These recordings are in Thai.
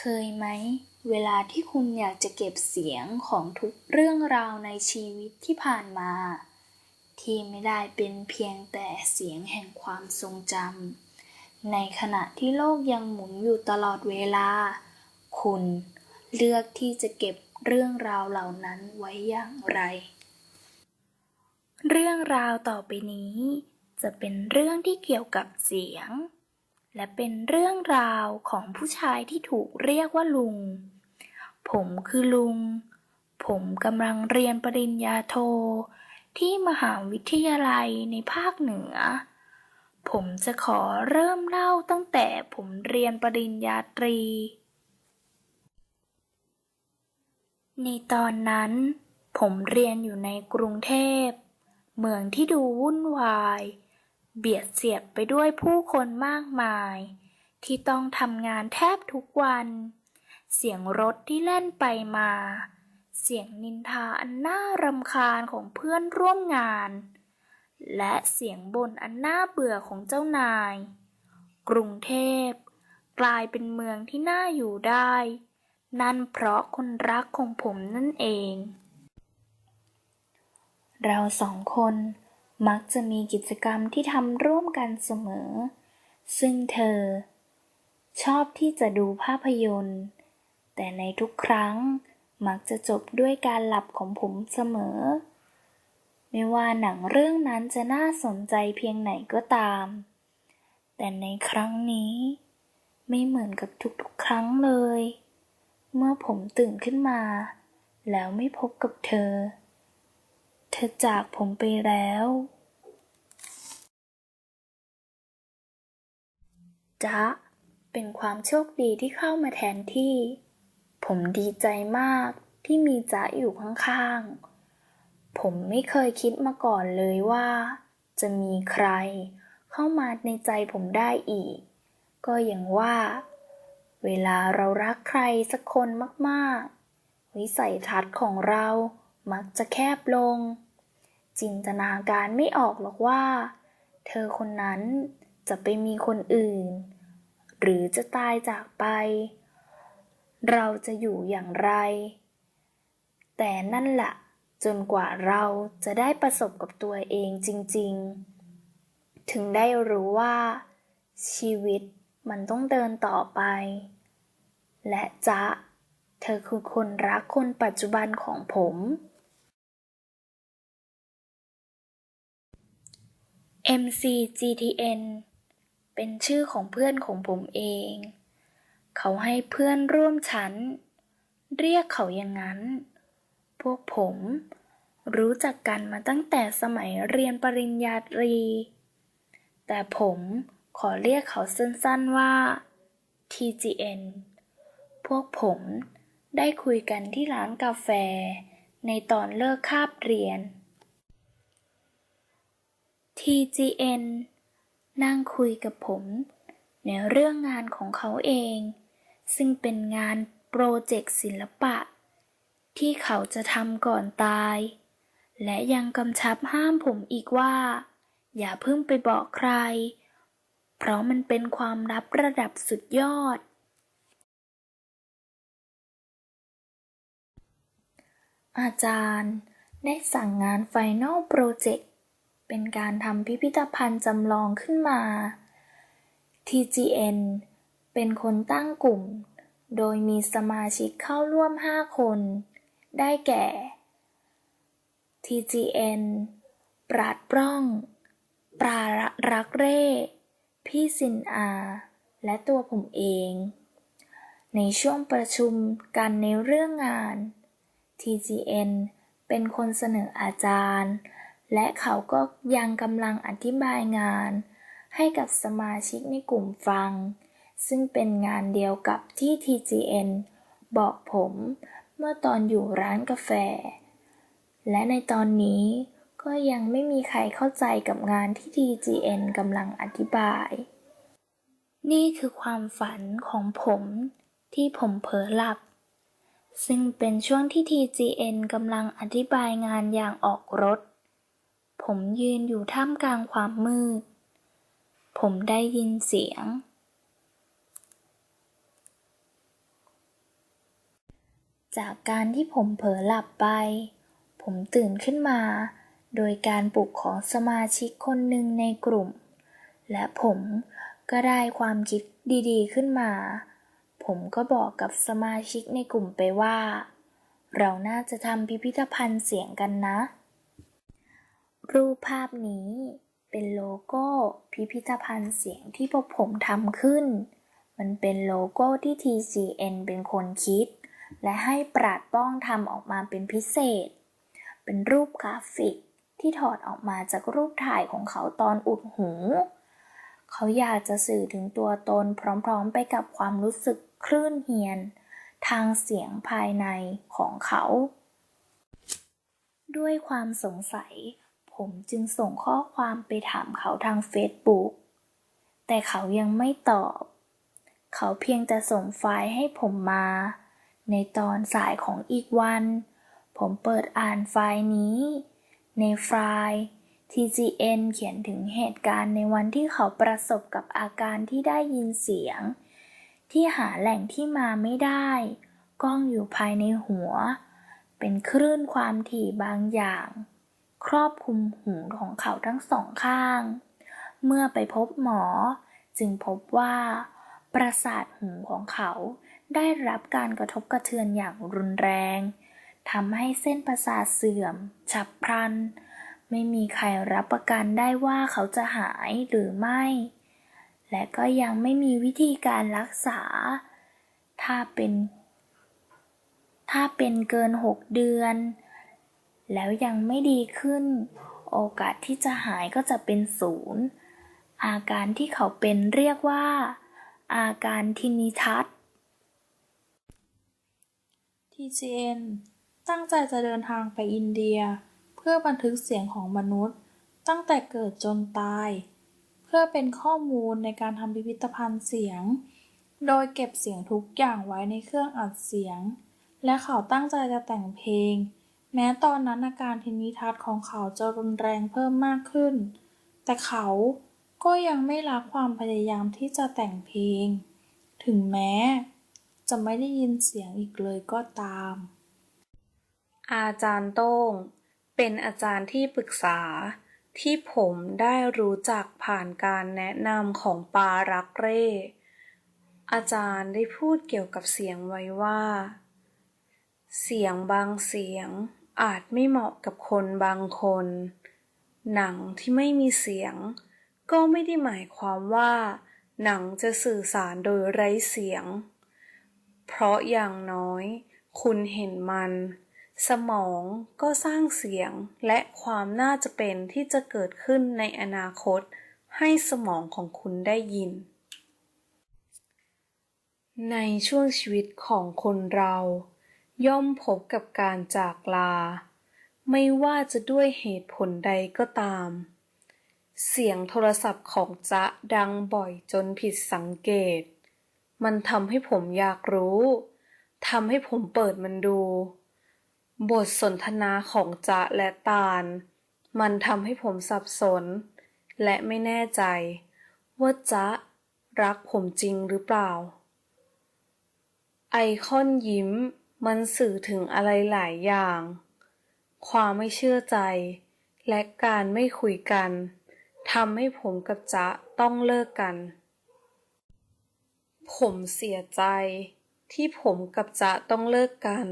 เคยไหมเวลาที่คุณอยากจะเก็บเสียงของทุกเรื่องราวในชีวิตที่ผ่านมาที่ไม่ได้เป็นเพียงแต่เสียงแห่งความทรงจำในขณะที่โลกยังหมุนอยู่ตลอดเวลาคุณเลือกที่จะเก็บเรื่องราวเหล่านั้นไว้อย่างไรเรื่องราวต่อไปนี้จะเป็นเรื่องที่เกี่ยวกับเสียงและเป็นเรื่องราวของผู้ชายที่ถูกเรียกว่าลุงผมคือลุงผมกำลังเรียนปริญญาโทที่มหาวิทยาลัยในภาคเหนือผมจะขอเริ่มเล่าตั้งแต่ผมเรียนปริญญาตรีในตอนนั้นผมเรียนอยู่ในกรุงเทพเมืองที่ดูวุ่นวายเบียดเสียดไปด้วยผู้คนมากมายที่ต้องทำงานแทบทุกวันเสียงรถที่แล่นไปมาเสียงนินทาอันน่ารำคาญของเพื่อนร่วมงานและเสียงบ่นอันน่าเบื่อของเจ้านายกรุงเทพกลายเป็นเมืองที่น่าอยู่ได้นั่นเพราะคนรักของผมนั่นเองเราสองคนมักจะมีกิจกรรมที่ทำร่วมกันเสมอซึ่งเธอชอบที่จะดูภาพยนตร์แต่ในทุกครั้งมักจะจบด้วยการหลับของผมเสมอไม่ว่าหนังเรื่องนั้นจะน่าสนใจเพียงไหนก็ตามแต่ในครั้งนี้ไม่เหมือนกับทุกๆครั้งเลยเมื่อผมตื่นขึ้นมาแล้วไม่พบกับเธอจากผมไปแล้วจ๊ะเป็นความโชคดีที่เข้ามาแทนที่ผมดีใจมากที่มีจ๊ะอยู่ข้างๆผมไม่เคยคิดมาก่อนเลยว่าจะมีใครเข้ามาในใจผมได้อีกก็อย่างว่าเวลาเรารักใครสักคนมากๆวิสัยทัศน์ของเรามักจะแคบลงจินตนาการไม่ออกหรอกว่าเธอคนนั้นจะไปมีคนอื่นหรือจะตายจากไปเราจะอยู่อย่างไรแต่นั่นแหละจนกว่าเราจะได้ประสบกับตัวเองจริงๆถึงได้รู้ว่าชีวิตมันต้องเดินต่อไปและจ๊ะเธอคือคนรักคนปัจจุบันของผมMCGTN เป็นชื่อของเพื่อนของผมเองเขาให้เพื่อนร่วมชั้นเรียกเขาอย่างนั้นพวกผมรู้จักกันมาตั้งแต่สมัยเรียนปริญญาตรีแต่ผมขอเรียกเขาสั้นๆว่า TGN พวกผมได้คุยกันที่ร้านกาแฟในตอนเลิกคาบเรียนTGN นั่งคุยกับผมในเรื่องงานของเขาเองซึ่งเป็นงานโปรเจกต์ศิลปะที่เขาจะทำก่อนตายและยังกำชับห้ามผมอีกว่าอย่าเพิ่งไปบอกใครเพราะมันเป็นความลับระดับสุดยอดอาจารย์ได้สั่งงาน Final Projectเป็นการทำพิพิธภัณฑ์จำลองขึ้นมา TGN เป็นคนตั้งกลุ่มโดยมีสมาชิกเข้าร่วม5 คนได้แก่ TGN ปราดปร้องปรารักเร่พี่สินอาและตัวผมเองในช่วงประชุมกันในเรื่องงาน TGN เป็นคนเสนออาจารย์และเขาก็ยังกำลังอธิบายงานให้กับสมาชิกในกลุ่มฟังซึ่งเป็นงานเดียวกับที่ TGN บอกผมเมื่อตอนอยู่ร้านกาแฟและในตอนนี้ก็ยังไม่มีใครเข้าใจกับงานที่ TGN กำลังอธิบายนี่คือความฝันของผมที่ผมเผลอหลับซึ่งเป็นช่วงที่ TGN กำลังอธิบายงานอย่างออกรถผมยืนอยู่ท่ามกลางความมืดผมได้ยินเสียง จากการที่ผมเผลอหลับไปผมตื่นขึ้นมาโดยการปลุกของสมาชิกคนหนึ่งในกลุ่มและผมก็ได้ความคิดดีๆขึ้นมาผมก็บอกกับสมาชิกในกลุ่มไปว่าเราน่าจะทำพิพิธภัณฑ์เสียงกันนะรูปภาพนี้เป็นโลโก้พิพิธภัณฑ์เสียงที่พวกผมทำขึ้นมันเป็นโลโก้ที่ TCN เป็นคนคิดและให้ปราดป้องทำออกมาเป็นพิเศษเป็นรูปกราฟิกที่ถอดออกมาจากรูปถ่ายของเขาตอนอุดหูเขาอยากจะสื่อถึงตัวตนพร้อมๆไปกับความรู้สึกคลื่นเหียนทางเสียงภายในของเขาด้วยความสงสัยผมจึงส่งข้อความไปถามเขาทางเฟซบุ๊กแต่เขายังไม่ตอบเขาเพียงแต่ส่งไฟล์ให้ผมมาในตอนสายของอีกวันผมเปิดอ่านไฟล์นี้ในไฟล์ TCN เขียนถึงเหตุการณ์ในวันที่เขาประสบกับอาการที่ได้ยินเสียงที่หาแหล่งที่มาไม่ได้ก้องอยู่ภายในหัวเป็นคลื่นความถี่บางอย่างครอบคลุมหูของเขาทั้งสองข้างเมื่อไปพบหมอจึงพบว่าประสาทหูของเขาได้รับการกระทบกระเทือนอย่างรุนแรงทำให้เส้นประสาทเสื่อมฉับพลันไม่มีใครรับประกันได้ว่าเขาจะหายหรือไม่และก็ยังไม่มีวิธีการรักษาถ้าเป็นเกิน6 เดือนแล้วยังไม่ดีขึ้นโอกาสที่จะหายก็จะเป็น0อาการที่เขาเป็นเรียกว่าอาการทินิทัส TCN ตั้งใจจะเดินทางไปอินเดียเพื่อบันทึกเสียงของมนุษย์ตั้งแต่เกิดจนตายเพื่อเป็นข้อมูลในการทำพิพิธภัณฑ์เสียงโดยเก็บเสียงทุกอย่างไว้ในเครื่องอัดเสียงและเขาตั้งใจจะแต่งเพลงแม้ตอนนั้นอาการทินิทัสของเขาจะรุนแรงเพิ่มมากขึ้นแต่เขาก็ยังไม่ละความพยายามที่จะแต่งเพลงถึงแม้จะไม่ได้ยินเสียงอีกเลยก็ตามอาจารย์โต้งเป็นอาจารย์ที่ปรึกษาที่ผมได้รู้จักผ่านการแนะนำของปารักเร่อาจารย์ได้พูดเกี่ยวกับเสียงไว้ว่าเสียงบางเสียงอาจไม่เหมาะกับคนบางคนหนังที่ไม่มีเสียงก็ไม่ได้หมายความว่าหนังจะสื่อสารโดยไร้เสียงเพราะอย่างน้อยคุณเห็นมันสมองก็สร้างเสียงและความน่าจะเป็นที่จะเกิดขึ้นในอนาคตให้สมองของคุณได้ยินในช่วงชีวิตของคนเราย่อมพบกับการจากลาไม่ว่าจะด้วยเหตุผลใดก็ตามเสียงโทรศัพท์ของจ๊ะดังบ่อยจนผิดสังเกตมันทำให้ผมอยากรู้ทำให้ผมเปิดมันดูบทสนทนาของจ๊ะและตาลมันทำให้ผมสับสนและไม่แน่ใจว่าจ๊ะรักผมจริงหรือเปล่าไอคอนยิ้มมันสื่อถึงอะไรหลายอย่างความไม่เชื่อใจและการไม่คุยกันทำให้ผมกับจ๊ะต้องเลิกกันผมเสียใจที่ผมกับจ๊ะต้องเลิกกัน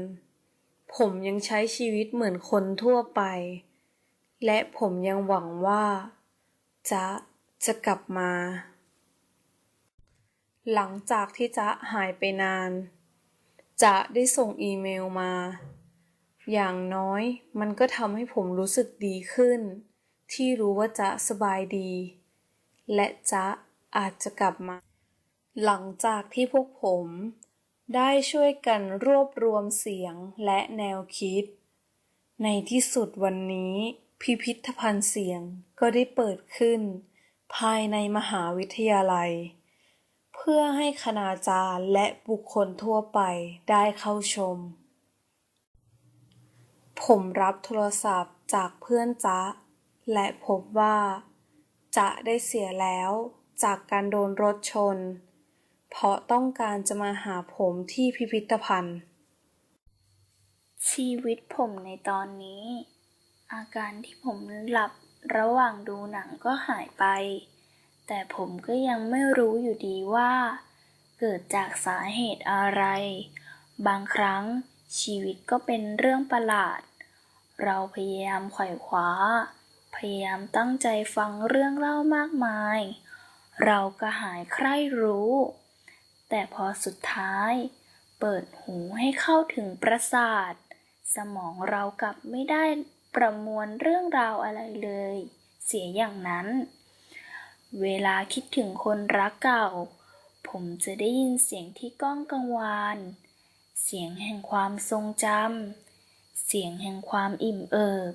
ผมยังใช้ชีวิตเหมือนคนทั่วไปและผมยังหวังว่าจ๊ะจะกลับมาหลังจากที่จ๊ะหายไปนานจ๊ะได้ส่งอีเมลมาอย่างน้อยมันก็ทำให้ผมรู้สึกดีขึ้นที่รู้ว่าจ๊ะสบายดีและจ๊ะอาจจะกลับมาหลังจากที่พวกผมได้ช่วยกันรวบรวมเสียงและแนวคิดในที่สุดวันนี้พิพิธภัณฑ์เสียงก็ได้เปิดขึ้นภายในมหาวิทยาลัยเพื่อให้คณาจารย์และบุคคลทั่วไปได้เข้าชมผมรับโทรศัพท์จากเพื่อนจ๊ะและพบว่าจ๊ะได้เสียแล้วจากการโดนรถชนเพราะต้องการจะมาหาผมที่พิพิธภัณฑ์ ชีวิตผมในตอนนี้ อาการที่ผมหลับระหว่างดูหนังก็หายไป แต่ผมก็ยังไม่รู้อยู่ดีว่าเกิดจากสาเหตุอะไร บางครั้งชีวิตก็เป็นเรื่องประหลาด เราพยายามไขว่คว้า พยายามตั้งใจฟังเรื่องเล่ามากมาย เราก็หายใคร่รู้ แต่พอสุดท้ายเปิดหูให้เข้าถึงประสาท สมองเรากลับไม่ได้ประมวลเรื่องราวอะไรเลย เสียอย่างนั้น เวลาคิดถึงคนรักเก่า ผมจะได้ยินเสียงที่ก้องกังวาน เสียงแห่งความทรงจำ เสียงแห่งความอิ่มเอิบ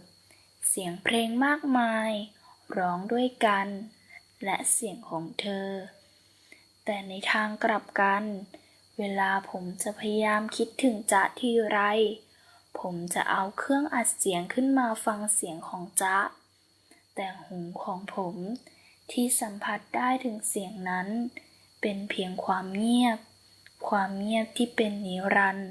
เสียงเพลงมากมาย ร้องด้วยกัน และเสียงของเธอ แต่ในทางกลับกัน เวลาผมจะพยายามคิดถึงจ๊ะทีไร ผมจะเอาเครื่องอัดเสียงขึ้นมาฟังเสียงของจ๊ะ แต่หูของผมที่สัมผัสได้ถึงเสียงนั้น เป็นเพียงความเงียบที่เป็นนิรันดร์